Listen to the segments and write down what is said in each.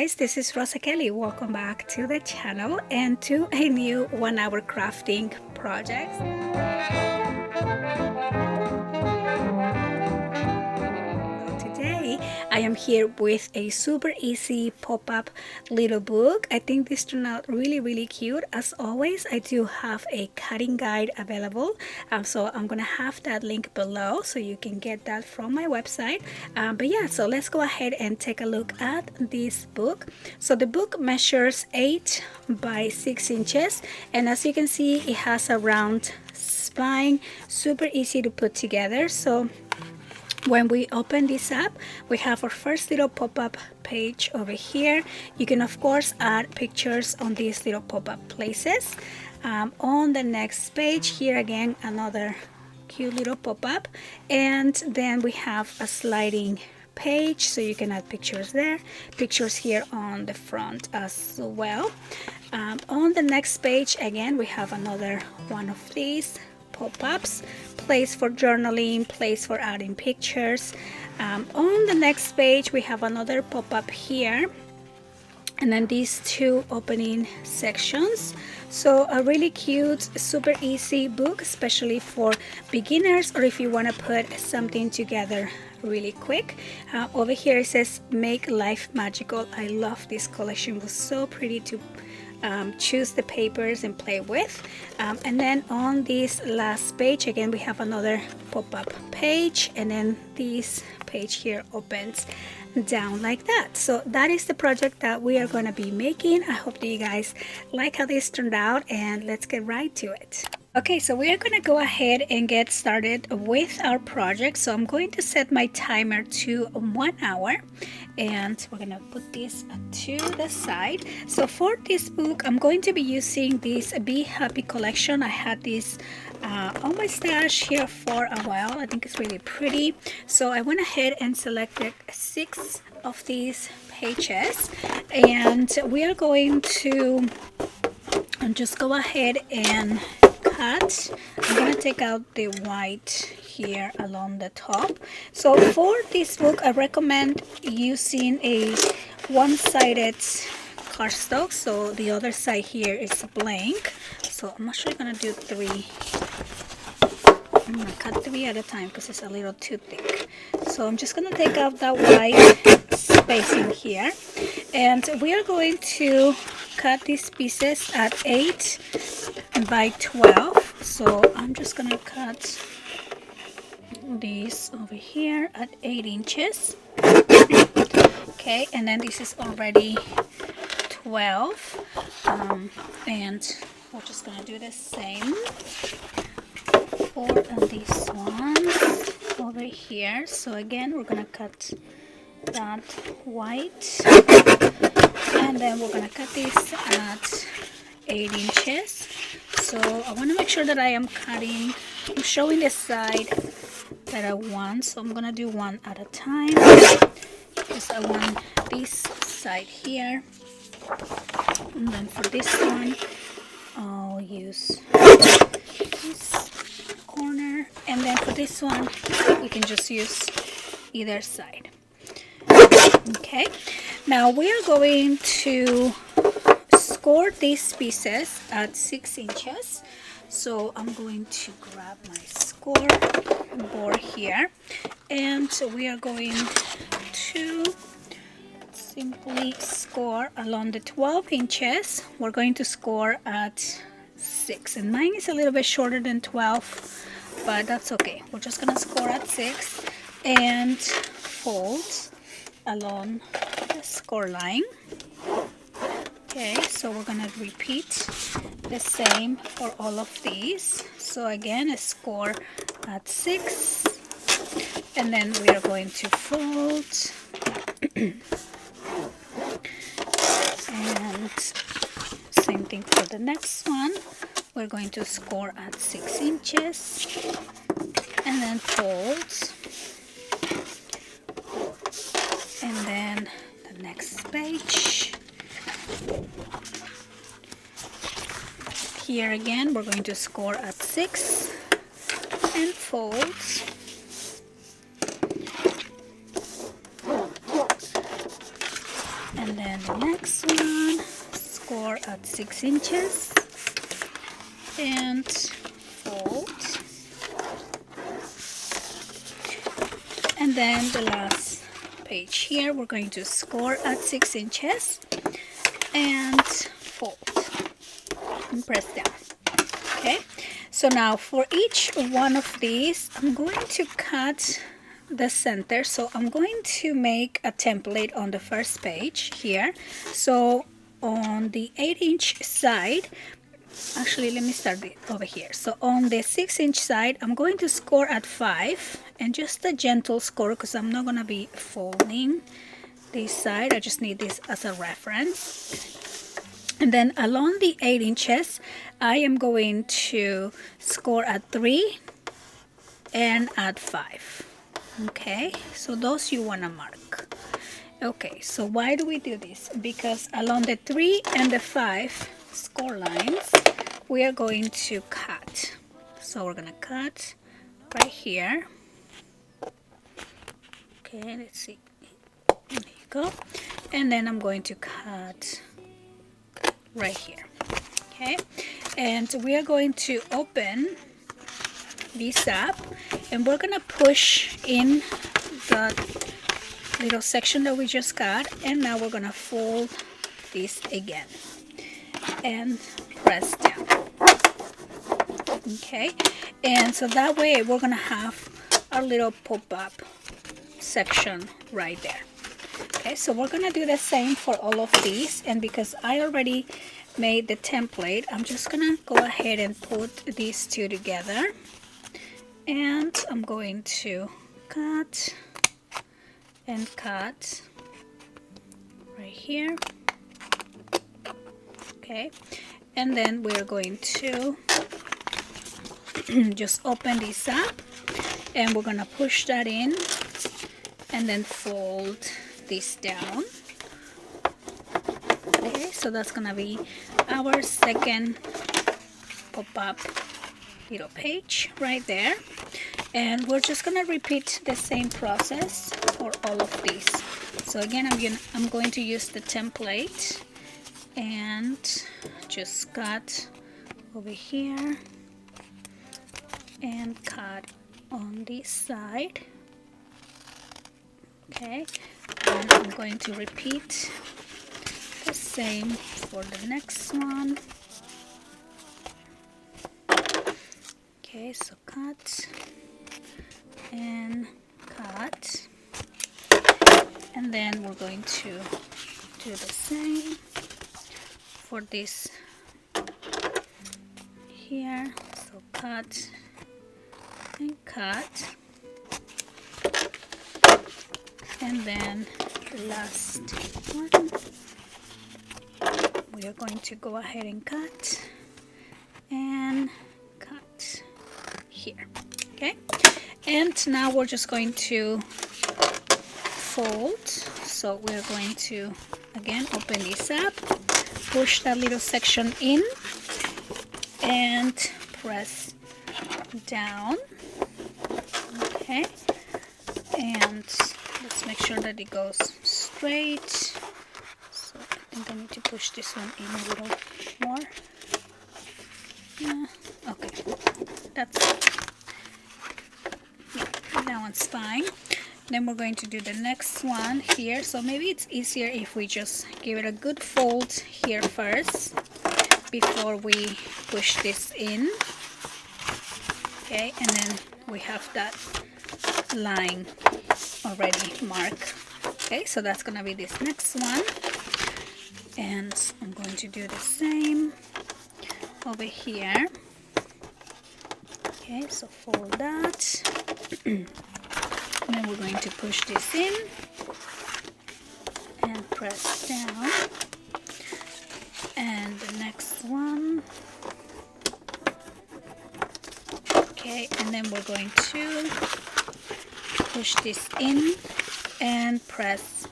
guys, this is Rosa Kelly. Welcome back to the channel and to a new 1-hour crafting project. Today I am here with a super easy pop-up little book. I think this turned out really cute. As always, I do have a cutting guide available, so I'm gonna have that link below so you can get that from my website. But yeah, so let's go ahead and take a look at this book. So the book measures 8 by 6 inches, and as you can see, it has a round spine, super easy to put together. So when we open this up, we have our first little pop-up page over here. You can of course add pictures on these little pop-up places. On the next page here, again, another cute little pop-up, and then we have a sliding page, so you can add pictures there, pictures here on the front as well. On the next page, again, we have another one of these pop-ups, place for journaling, place for adding pictures. On the next page, we have another pop-up here, and then these two opening sections. So a really cute, super easy book, especially for beginners or if you want to put something together really quick. Over here it says make life magical. I love this collection. It was so pretty to choose the papers and play with. And then on this last page, again, we have another pop-up page, and then this page here opens down like that. So that is the project that we are going to be making. I hope that you guys like how this turned out, and let's get right to it. Okay, so we are going to go ahead and get started with our project. So I'm going to set my timer to 1 hour, and we're going to put this to the side. So for this book, I'm going to be using this Be Happy collection. I had this on my stash here for a while. I think it's really pretty. So I went ahead and selected 6 of these pages, and we are going to just go ahead and cut. I'm gonna take out the white here along the top. So for this book, I recommend using a one-sided cardstock, so the other side here is blank. So I'm actually gonna do 3. I'm gonna cut 3 at a time because it's a little too thick. So I'm just gonna take out that white spacing here, and we are going to cut these pieces at 8 by 12. So I'm just gonna cut these over here at 8 inches. Okay, and then this is already 12, and we're just gonna do the same for these ones over here. So again, we're gonna cut that white, and then we're gonna cut this at 8 inches. So I want to make sure that I am cutting, I'm showing the side that I want, so I'm gonna do one at a time because I want this side here, and then for this one I'll use this corner, and then for this one we can just use either side. Okay, now we are going to score these pieces at 6 inches. So I'm going to grab my score board here, and we are going to simply score along the 12 inches. We're going to score at 6, and mine is a little bit shorter than 12, but that's okay. We're just gonna score at 6 and fold along the score line. Okay, so we're gonna repeat the same for all of these. So again, a score at 6, and then we are going to fold and same thing for the next one. We're going to score at 6 inches and then fold, and then the next page. Here again, we're going to score at 6 and fold, and then the next one, score at 6 inches and fold. And then the last page here, we're going to score at 6 inches and fold and press down. Okay, so now for each one of these, I'm going to cut the center. So I'm going to make a template on the first page here. So on the 8-inch side, actually let me start over here. So on the 6-inch side, I'm going to score at 5, and just a gentle score because I'm not going to be folding this side. I just need this as a reference. And then along the 8 inches, I am going to score at 3 and at 5. Okay, so those you want to mark. Okay, so why do we do this? Because along the 3 and the 5 score lines, we are going to cut. So we're going to cut right here. Okay, let's see. There you go. And then I'm going to cut right here. Okay, and we are going to open this up, and we're gonna push in the little section that we just cut, and now we're gonna fold this again and press down. Okay, and so that way we're gonna have our little pop-up section right there. Okay, so we're gonna do the same for all of these, and because I already made the template, I'm just gonna go ahead and put these two together, and I'm going to cut and cut right here. Okay, and then we're going to just open this up, and we're gonna push that in and then fold this down. Okay, so that's gonna be our second pop-up little page right there, and we're just gonna repeat the same process for all of these. So again, I'm going to use the template and just cut over here and cut on this side. Okay, and I'm going to repeat the same for the next one. Okay, so cut and cut, and then we're going to do the same for this here. So cut and cut, and then the last one, we are going to go ahead and cut and cut here. Okay, and now we're just going to fold. So we're going to again open this up, push that little section in, and press down. Okay, and let's make sure that it goes straight. So I think I need to push this one in a little more. Yeah, okay, that one's fine. Then we're going to do the next one here. So maybe it's easier if we just give it a good fold here first before we push this in. Okay, and then we have that line already marked. Okay, so that's gonna be this next one, and I'm going to do the same over here. Okay, so fold that, and then we're going to push this in and press down, and the next one. Okay, and then we're going to push this in and press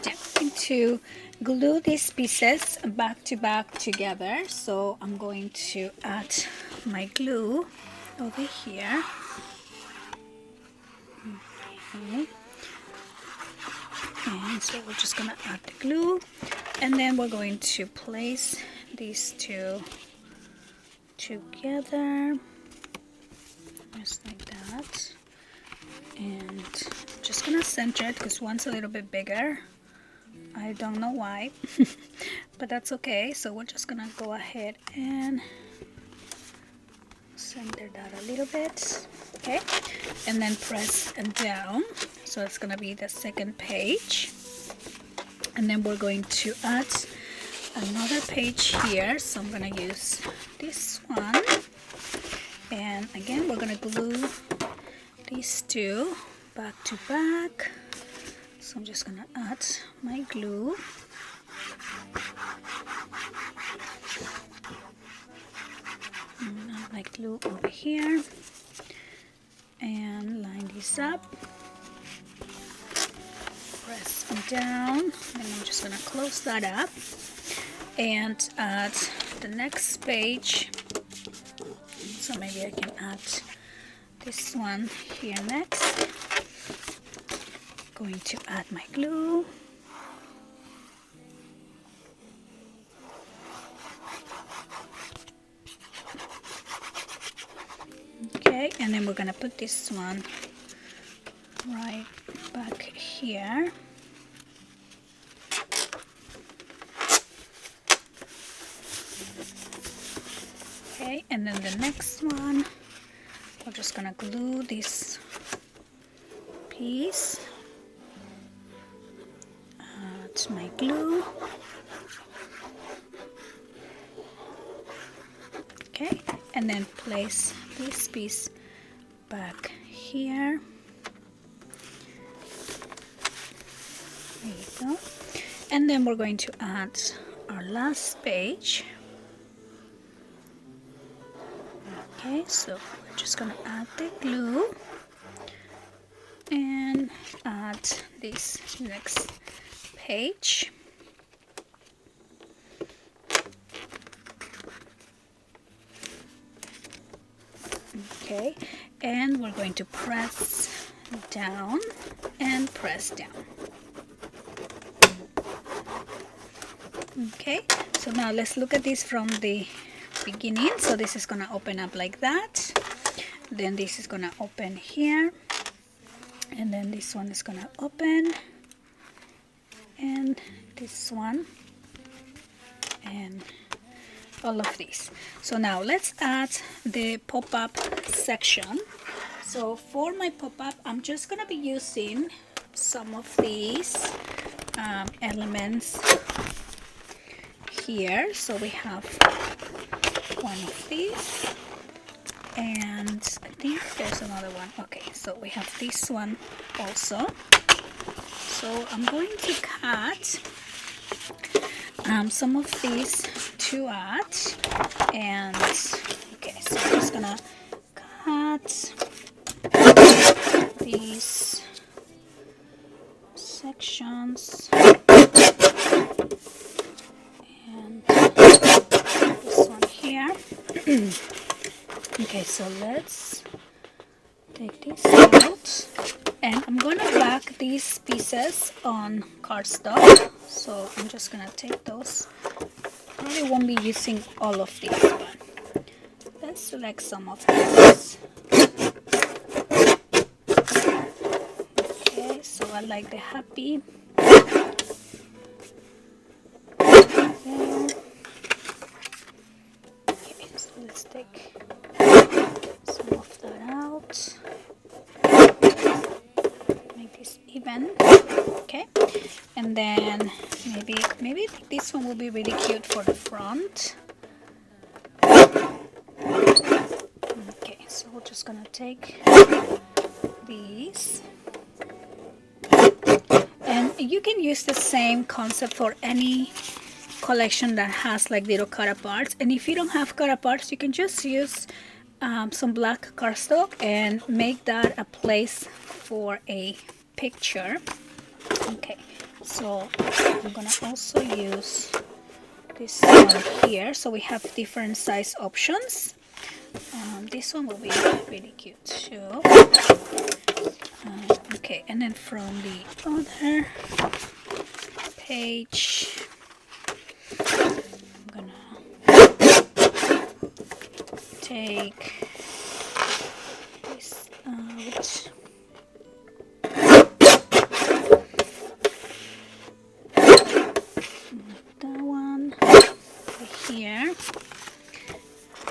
down to glue these pieces back to back together. So I'm going to add my glue over here. Okay. And so we're just gonna add the glue, and then we're going to place these two together, just like that. And just gonna center it because one's a little bit bigger. I don't know why, but that's okay. So we're just gonna go ahead and center that a little bit, okay, and then press down. So it's gonna be the second page, and then we're going to add another page here. So I'm gonna use this one, and again we're gonna glue these two back to back. So I'm just gonna add my glue. Add my glue over here and line this up. Press down, and I'm just gonna close that up and add the next page. So maybe I can add this one here next. Going to add my glue. Okay, and then we're gonna put this one right back here. Okay, and then the next one, we're just gonna glue this piece. Add my glue. Okay, and then place this piece back here. There you go. And then we're going to add our last page. Okay, so we're just gonna add the glue and add this next page. Okay, and we're going to press down and press down. Okay, so now let's look at this from the beginning. So this is gonna open up like that, then this is gonna open here, and then this one is gonna open, and this one, and all of these. So now let's add the pop-up section. So for my pop-up, I'm just gonna be using some of these elements here. So we have one of these, and I think there's another one. Okay, so we have this one also. So I'm going to cut some of these to add, and okay, so I'm just gonna cut these sections, and this one here. Okay, so let's take this out, and I'm gonna back these pieces on cardstock. So I'm just gonna take those. Probably won't be using all of these, but let's select some of these. Okay, so I like the happy. There. Okay, so let's take some of that out. Make this even. Okay, and then maybe this one will be really cute for the front. Okay, so we're just gonna take these, and you can use the same concept for any collection that has like little cut parts. And if you don't have cut parts, you can just use some black cardstock and make that a place for a picture. Okay, so I'm gonna also use this one here. So we have different size options. This one will be really cute too. Okay, and then from the other page, I'm gonna take this out. That one over here,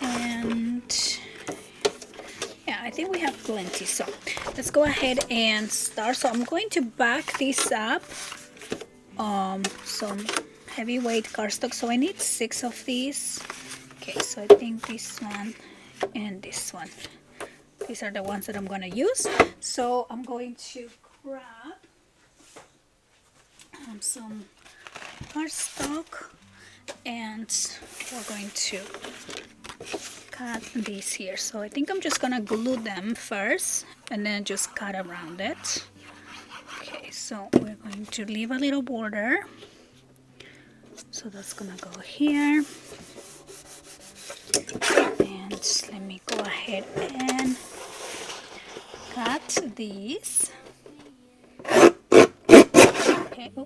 and yeah, I think we have plenty. So let's go ahead and start. So I'm going to back this up. Some heavyweight cardstock. So I need 6 of these. Okay, so I think this one and this one. These are the ones that I'm gonna use. So I'm going to grab some cardstock, and we're going to cut these here. So I think I'm just gonna glue them first and then just cut around it. Okay, so we're going to leave a little border. So that's gonna go here. And let me go ahead and cut these. Okay, there we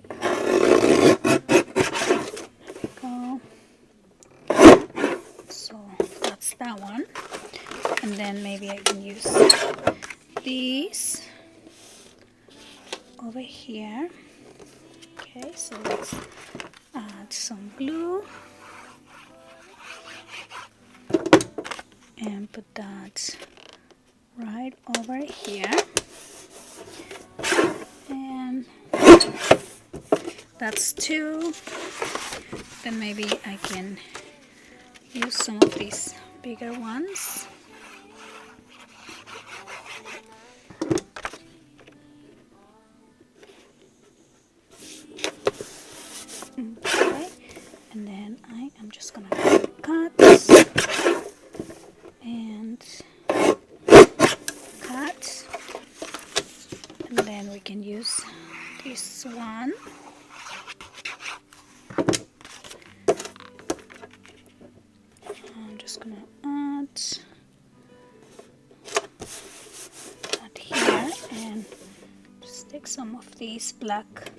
go. So that's that one. And then maybe I can use these over here. Okay, so let's add some glue and put that right over here. And that's 2. Then maybe I can use some of these bigger ones. Okay, and then I am just gonna cut and cut, and then we can use this one. I'm just gonna add that here and just take some of these black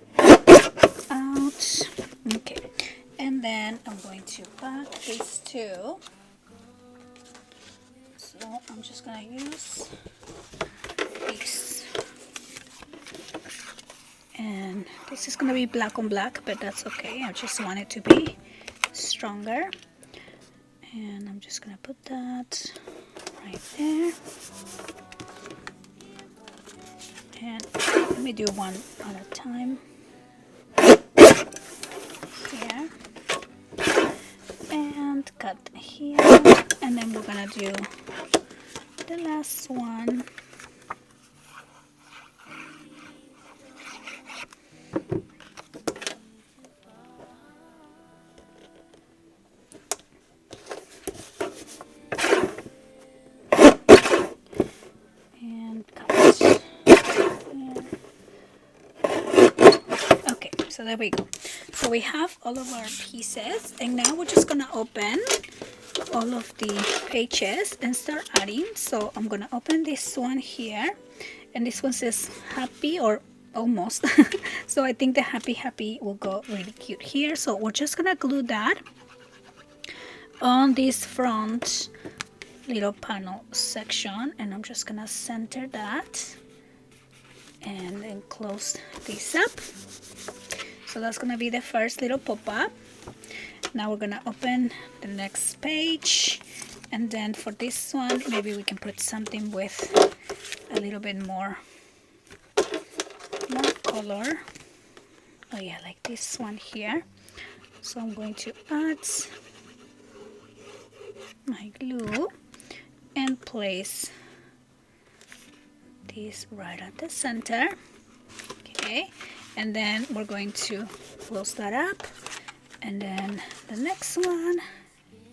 out. Okay, and then I'm going to back these 2. So I'm just gonna use this, and this is gonna be black on black, but that's okay. I just want it to be stronger, and I'm just gonna put that right there. And let me do one at a time. Here and cut here, and then we're gonna do the last one. And cut. Yeah. Okay, so there we go. So we have all of our pieces, and now we're just gonna open all of the pages and start adding. So I'm gonna open this one here, and this one says happy, or almost. So I think the happy will go really cute here. So we're just gonna glue that on this front little panel section, and I'm just gonna center that and then close this up. So that's gonna be the first little pop-up. Now we're gonna open the next page, and then for this one maybe we can put something with a little bit more color. Oh yeah, like this one here. So I'm going to add my glue and place this right at the center. Okay, and then we're going to close that up, and then the next one,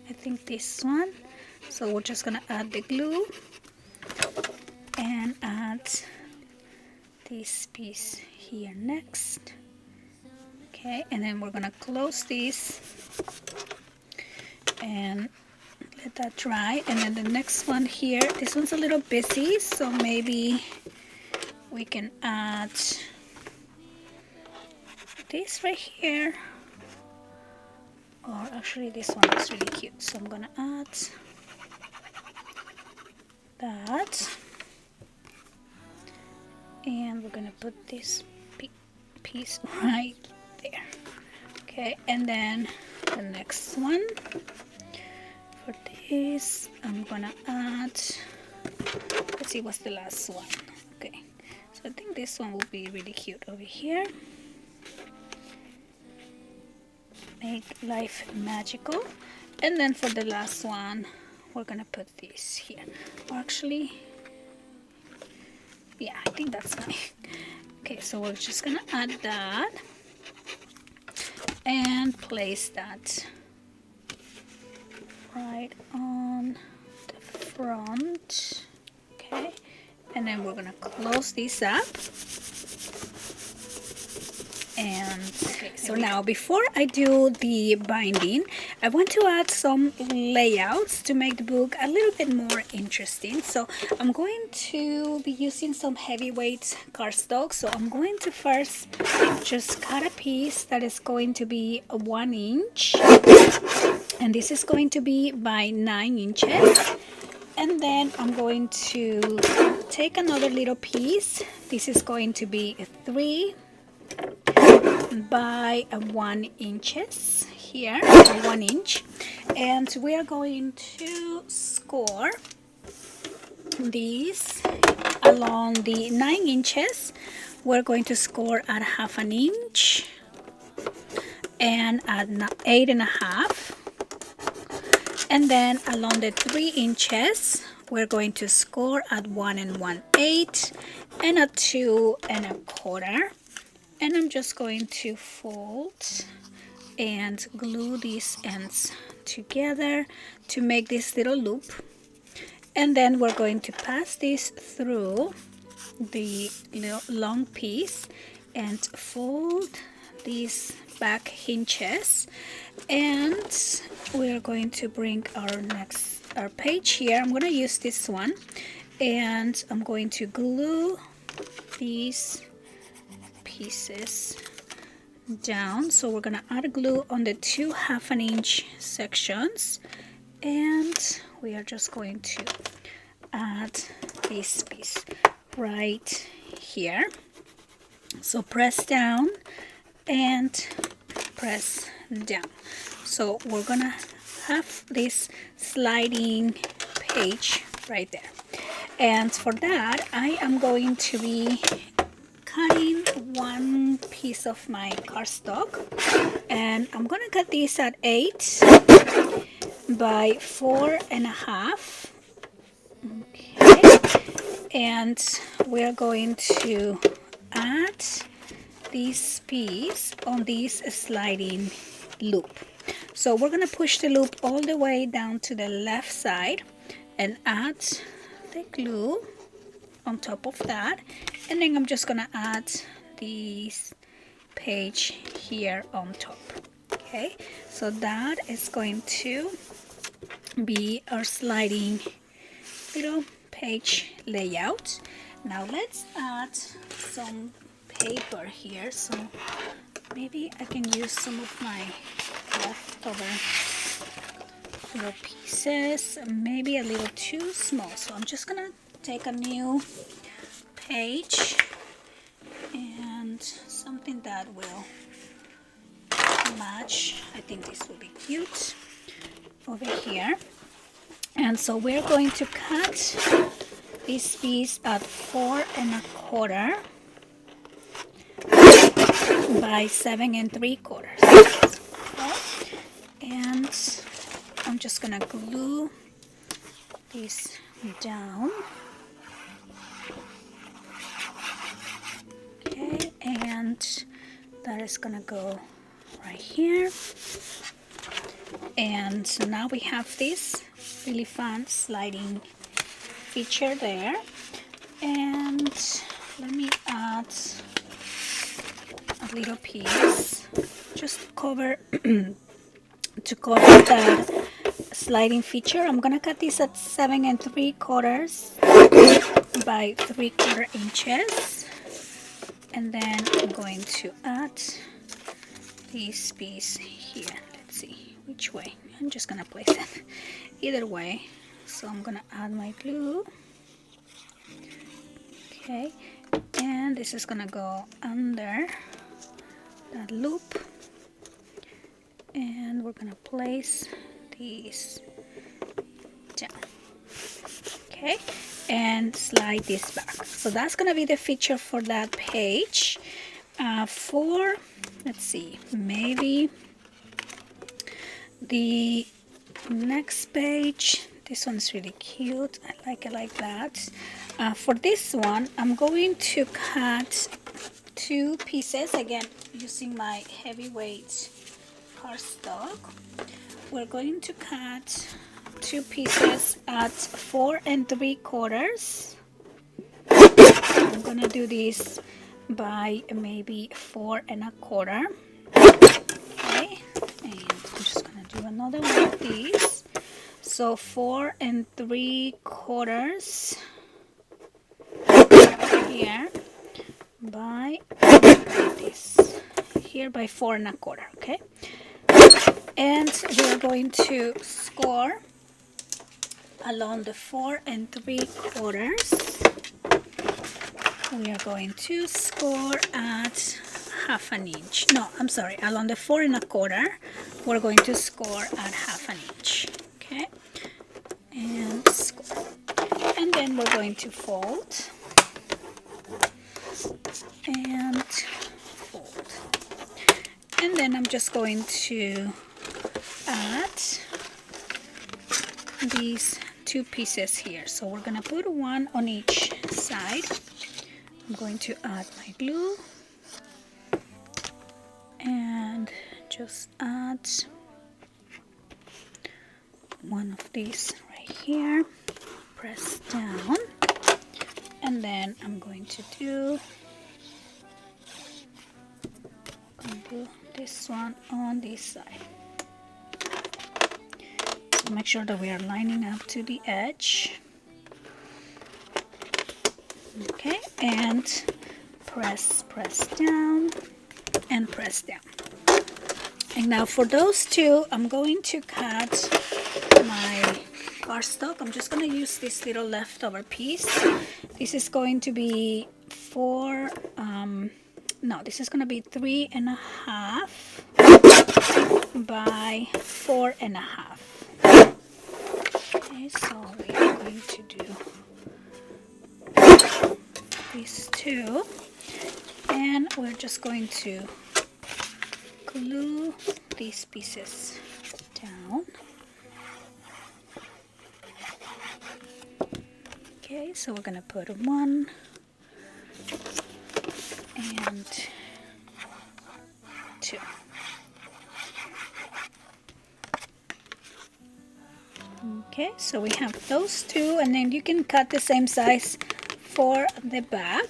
I think this one. So we're just gonna add the glue and add this piece here next. Okay, and then we're gonna close this and let that dry. And then the next one here, this one's a little busy, so maybe we can add this right here, or actually this one is really cute, so I'm gonna add that, and we're gonna put this piece right there. Okay, and then the next one for this, I'm gonna add, let's see what's the last one. Okay, so I think this one will be really cute over here. Make life magical. And then for the last one, we're gonna put this here. Or actually, yeah, I think that's fine. Okay, so we're just gonna add that and place that right on the front. Okay, and then we're gonna close this up. And okay, so now before I do the binding, I want to add some layouts to make the book a little bit more interesting. So I'm going to be using some heavyweight cardstock. So I'm going to first just cut a piece that is going to be 1 inch, and this is going to be by 9 inches. And then I'm going to take another little piece. This is going to be 3 by 1 inches here, 1 inch, and we are going to score these along the 9 inches. We're going to score at 1/2 inch and at 8.5, and then along the 3 inches we're going to score at 1 1/8 and at 2 1/4. And I'm just going to fold and glue these ends together to make this little loop. And then we're going to pass this through the little long piece and fold these back hinges. And we're going to bring our page here. I'm going to use this one, and I'm going to glue these pieces down. So we're gonna add glue on the 2 1/2 inch sections, and we are just going to add this piece right here. So press down and press down. So we're gonna have this sliding page right there, and for that I am going to be cutting one piece of my cardstock, and I'm gonna cut this at 8 by 4.5. Okay, and we're going to add this piece on this sliding loop. So we're gonna push the loop all the way down to the left side and add the glue on top of that, and then I'm just gonna add this page here on top. Okay, so that is going to be our sliding little page layout. Now let's add some paper here. So maybe I can use some of my leftover little pieces, maybe a little too small. So I'm just gonna take a new page and something that will match. I think this will be cute over here. And so we're going to cut this piece at 4 1/4 by 7 3/4. Okay. And I'm just gonna glue this down. Okay, and that is gonna go right here. And now we have this really fun sliding feature there. And let me add a little piece just to cover that sliding feature. I'm gonna cut this at 7 3/4 by 3/4 inches, and then I'm going to add this piece here. Let's see which way. I'm just gonna place it either way. So I'm gonna add my glue. Okay, and this is gonna go under that loop, and we're gonna place these down. Okay, and slide this back. So that's gonna be the feature for that page. For, let's see, maybe the next page, this one's really cute. I like it like that. For this one, I'm going to cut 2 pieces, again using my heavyweight cardstock. We're going to cut 2 pieces at 4 3/4. I'm gonna do this by maybe 4 1/4. Okay, and I'm just gonna do another one of these. So 4 3/4 here by this here by 4 1/4. Okay, and we're going to score along the 4 3/4. We are going to score at 1/2 inch. No, I'm sorry, along the 4 1/4 we're going to score at 1/2 inch. Okay, and score, and then we're going to fold and fold, and then I'm just going to add these 2 pieces here. So we're gonna put one on each side. I'm going to add my glue and just add one of these right here, press down, and then I'm going to do this one on this side. So make sure that we are lining up to the edge. Okay, and press down and press down. And now for those 2, I'm going to cut my cardstock. I'm just going to use this little leftover piece. This is going to be 3 1/2 by 4 1/2. Okay, so we are going to do these 2, and we're just going to glue these pieces down. Okay, so we're gonna put 1 and 2. Okay, so we have those 2, and then you can cut the same size for the back.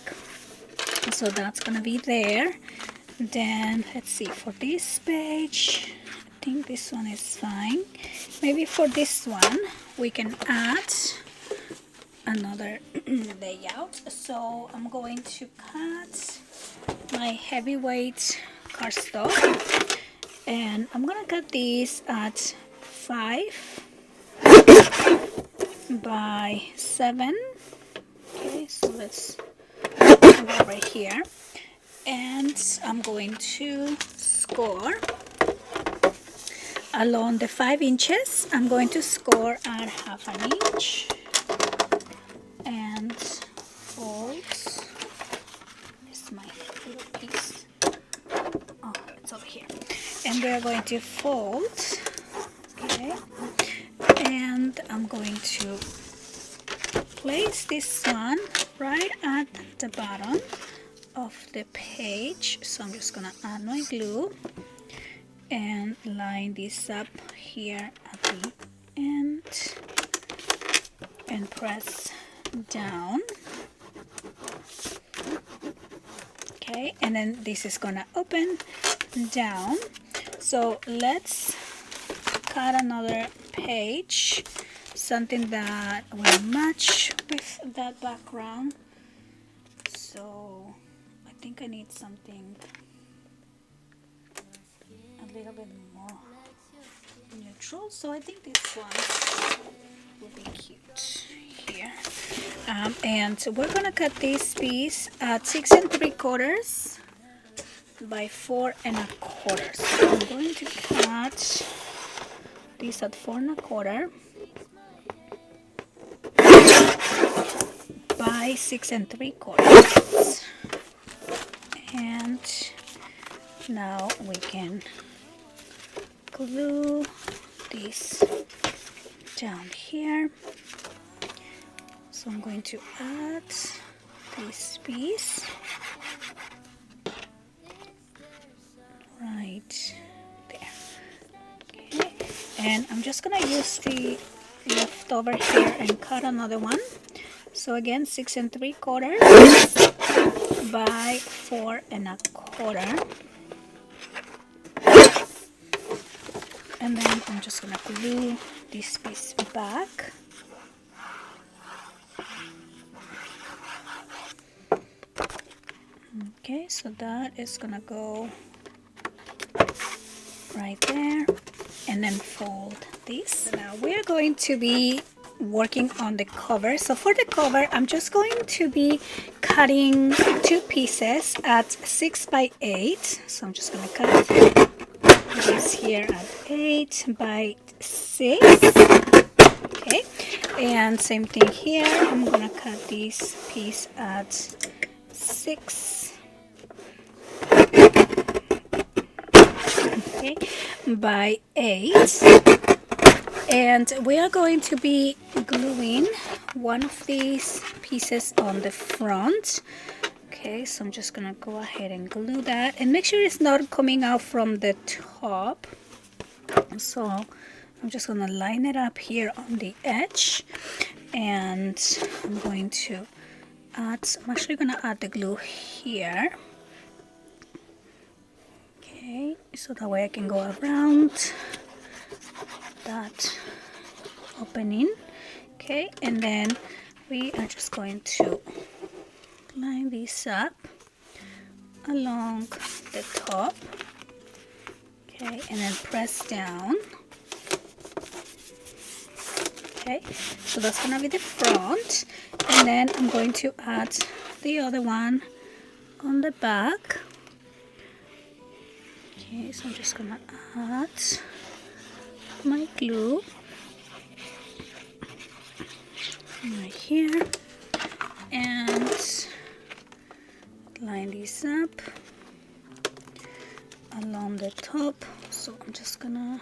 So that's gonna be there. Then let's see, for this page, I think this one is fine. Maybe for this one we can add another layout. So I'm going to cut my heavyweight cardstock, and I'm gonna cut these at 5 by 7. Okay, so let's go right here, and I'm going to score along the 5 inches. I'm going to score at 1/2 inch and fold. This is my little piece. Oh, it's over here. And we're going to fold. Okay, and I'm going to place this one right at the bottom of the page. So I'm just gonna add my glue and line this up here at the end and press down. Okay, and then this is gonna open down. So let's cut another page. something that will match with that background. So I think I need something a little bit more neutral. So I think this one will be cute here. And we're gonna cut this piece at 6 3/4 by 4 1/4. So I'm going to cut this at 4 1/4 by 6 3/4. And now we can glue this down here. So I'm going to add this piece right there. Okay, and I'm just gonna use the leftover here and cut another one. So again, 6 3/4 by 4 1/4. And then I'm just gonna glue this piece back. Okay, so that is gonna go right there, and then fold this. So now we're going to be working on the cover. So for the cover, I'm just going to be cutting 2 pieces at 6 by 8. So I'm just gonna cut this here at 8 by 6. Okay, and same thing here. I'm gonna cut this piece at 6 by 8, and we are going to be gluing one of these pieces on the front. Okay, so I'm just gonna go ahead and glue that, and make sure it's not coming out from the top. So I'm just gonna line it up here on the edge, and I'm going to add, I'm actually gonna add the glue here. Okay, so that way I can go around that opening. Okay, and then we are just going to line this up along the top. Okay, and then press down. Okay, so that's gonna be the front, and then I'm going to add the other one on the back. Okay, so I'm just gonna add my glue right here and line this up along the top. So I'm just gonna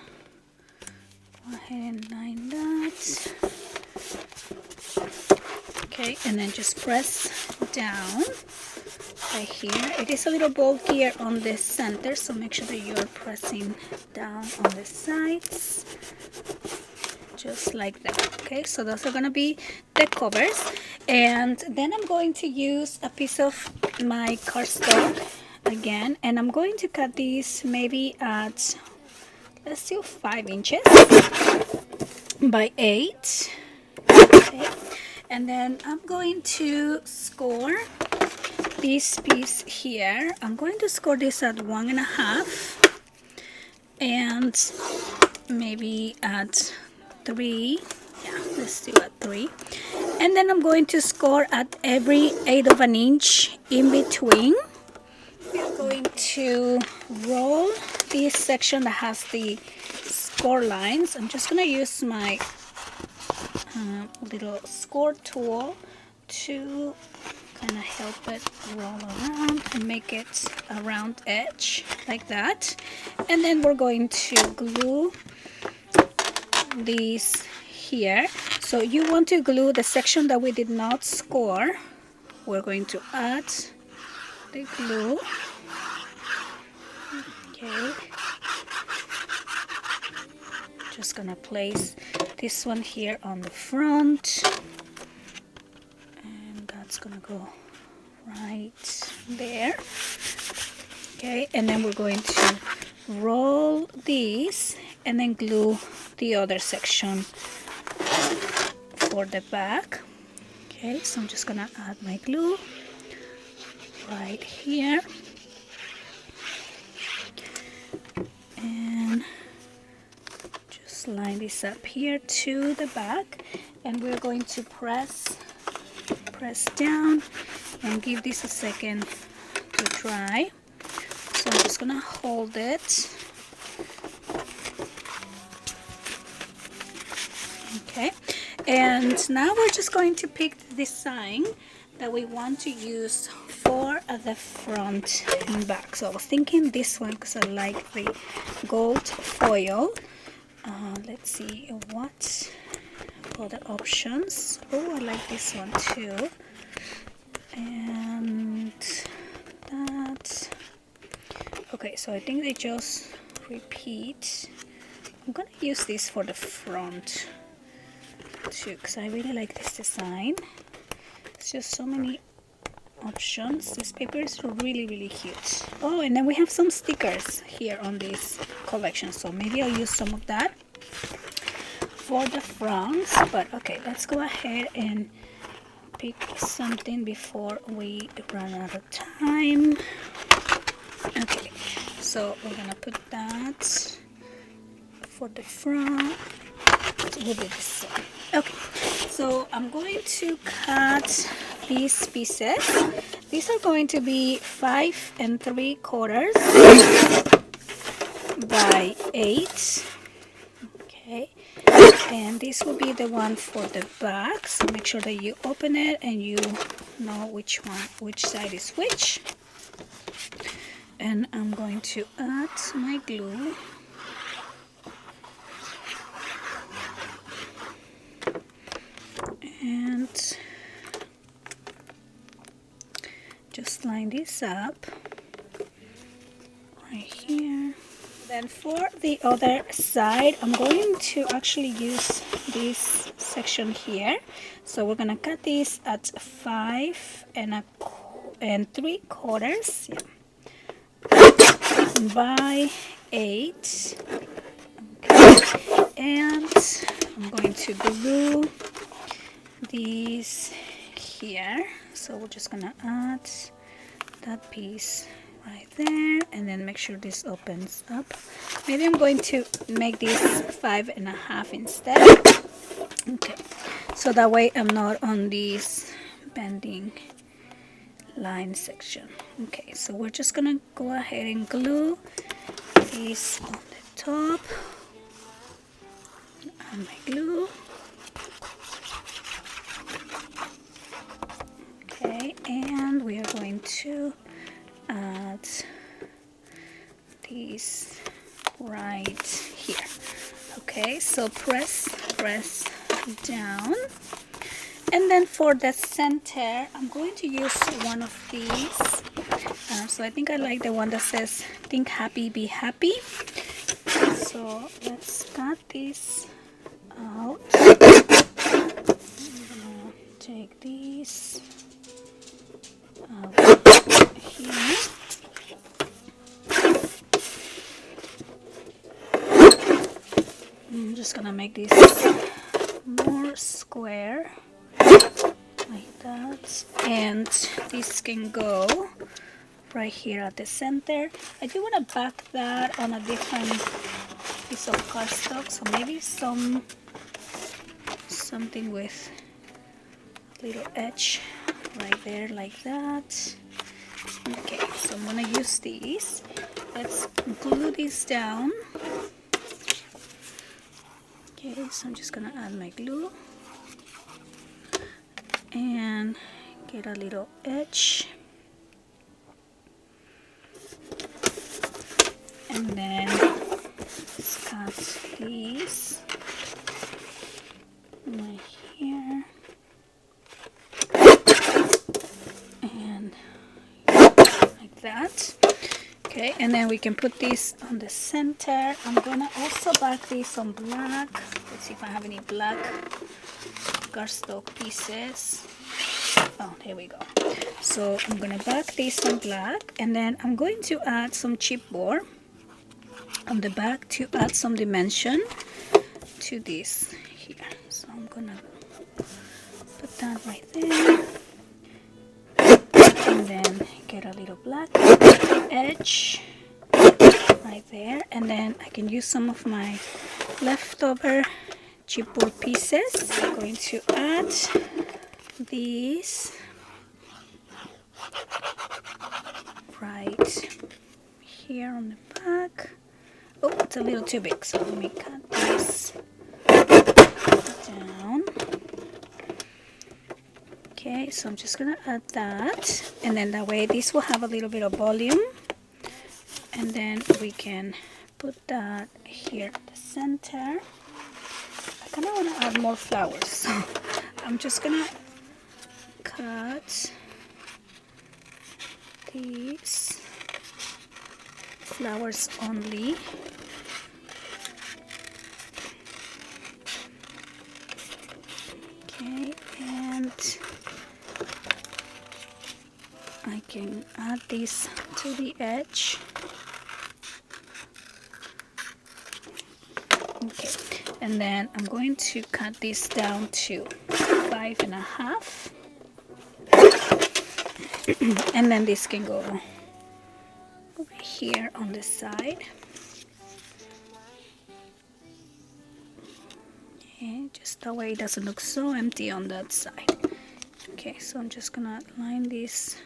go ahead and line that. Okay, and then just press down right here. It is a little bulkier on the center, so make sure that you're pressing down on the sides, just like that. Okay, so those are gonna be the covers, and then I'm going to use a piece of my cardstock again, and I'm going to cut these maybe at, let's do 5 inches by 8. Okay, and then I'm going to score this piece here. I'm going to score this at 1.5 and maybe at 3. Yeah, let's do at 3. And then I'm going to score at every 1/8 of an inch in between. We're going to roll this section that has the score lines. I'm just going to use my little score tool to kind of help it roll around and make it a round edge like that. And then we're going to glue these here. So you want to glue the section that we did not score. We're going to add the glue. Okay, just gonna place this one here on the front, and that's gonna go right there. Okay, and then we're going to roll these and then glue the other section for the back. Okay, so I'm just gonna add my glue right here, and just line this up here to the back, and we're going to press down and give this a second to dry. So I'm just gonna hold it. Okay, and now we're just going to pick the design that we want to use for the front and back. So I was thinking this one because I like the gold foil. Let's see what other options. Oh, I like this one too. And that. Okay, so I think they just repeat. I'm gonna use this for the front too because I really like this design. It's just so many options. This paper is really cute. Oh, and then we have some stickers here on this collection, so maybe I'll use some of that for the fronts. But okay, let's go ahead and pick something before we run out of time. Okay, so we're gonna put that for the front. We'll do this one. Okay, so I'm going to cut these pieces. These are going to be 5 3/4 by 8. Okay, and this will be the one for the back, so make sure that you open it and you know which side is which. And I'm going to add my glue. And just line this up right here. Then for the other side, I'm going to actually use this section here. So we're gonna cut this at 5 3/4 by 8. Okay. And I'm going to glue these here. So we're just gonna add that piece right there, and then make sure this opens up. Maybe I'm going to make this 5 1/2 instead. Okay, so that way I'm not on this bending line section. Okay, so we're just gonna go ahead and glue this on the top. Add my glue. Okay, and we are going to add these right here. Okay, so press down, and then for the center I'm going to use one of these. So I think I like the one that says think happy be happy. So let's cut this out. I'm gonna take these out here. I'm just gonna make this more square like that, and this can go right here at the center. I do want to back that on a different piece of cardstock, so maybe something with a little edge right there like that. Okay, so I'm gonna use these. Let's glue this down. Okay, so I'm just gonna add my glue and get a little edge, and then let's cut these right here and like that. Okay, and then we can put this on the center. I'm gonna also back this on black. Let's see if I have any black cardstock pieces. Oh, here we go. So I'm gonna back this on black, and then I'm going to add some chipboard on the back to add some dimension to this here. So gonna put that right there, and then get a little black edge right there, and then I can use some of my leftover chipboard pieces. I'm going to add these right here on the back. Oh, it's a little too big, so let me cut this down. Okay, so I'm just gonna add that, and then that way this will have a little bit of volume, and then we can put that here at the center. I kind of want to add more flowers, so I'm just gonna cut these flowers only. Okay, and I can add this to the edge. Okay, and then I'm going to cut this down to 5.5, and then this can go over here on the side. Okay, just that way it doesn't look so empty on that side. Okay, so I'm just gonna line this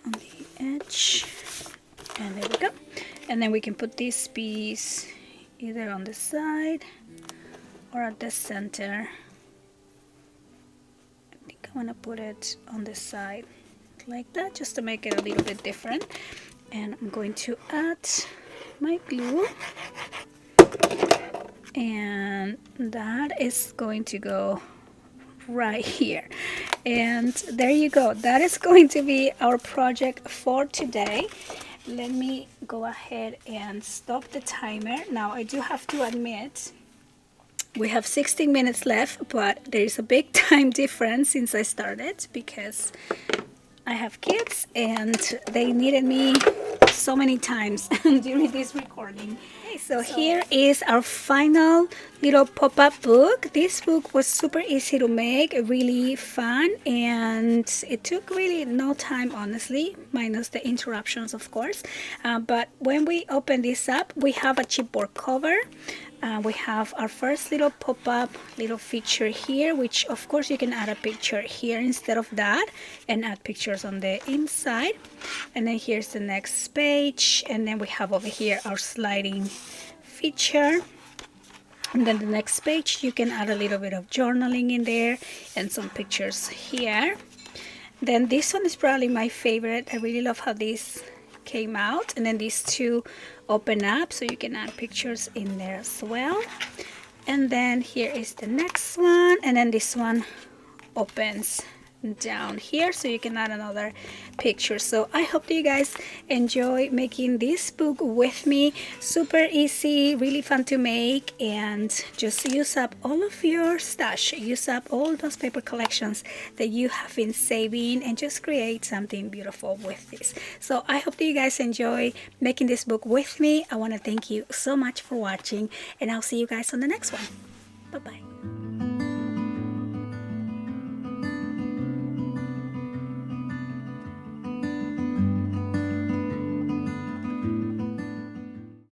on the edge, and there we go. And then we can put this piece either on the side or at the center. I think I want to put it on the side like that, just to make it a little bit different. And I'm going to add my glue, and that is going to go right here. And there you go. That is going to be our project for today. Let me go ahead and stop the timer. Now I do have to admit we have 16 minutes left, but there is a big time difference since I started, because I have kids and they needed me so many times during this recording. Okay, so here is our final little pop-up book. This book was super easy to make, really fun, and it took really no time, honestly, minus the interruptions, of course. But when we open this up, we have a chipboard cover. We have our first little pop-up little feature here, which of course you can add a picture here instead of that, and add pictures on the inside. And then here's the next page, and then we have over here our sliding feature. And then the next page you can add a little bit of journaling in there and some pictures here. Then this one is probably my favorite. I really love how this came out, and then these two open up so you can add pictures in there as well. And then here is the next one, and then this one opens down here so you can add another picture. So I hope that you guys enjoy making this book with me. Super easy, really fun to make, and just use up all of your stash, use up all those paper collections that you have been saving, and just create something beautiful with this. So I hope that you guys enjoy making this book with me. I want to thank you so much for watching, and I'll see you guys on the next one. Bye bye.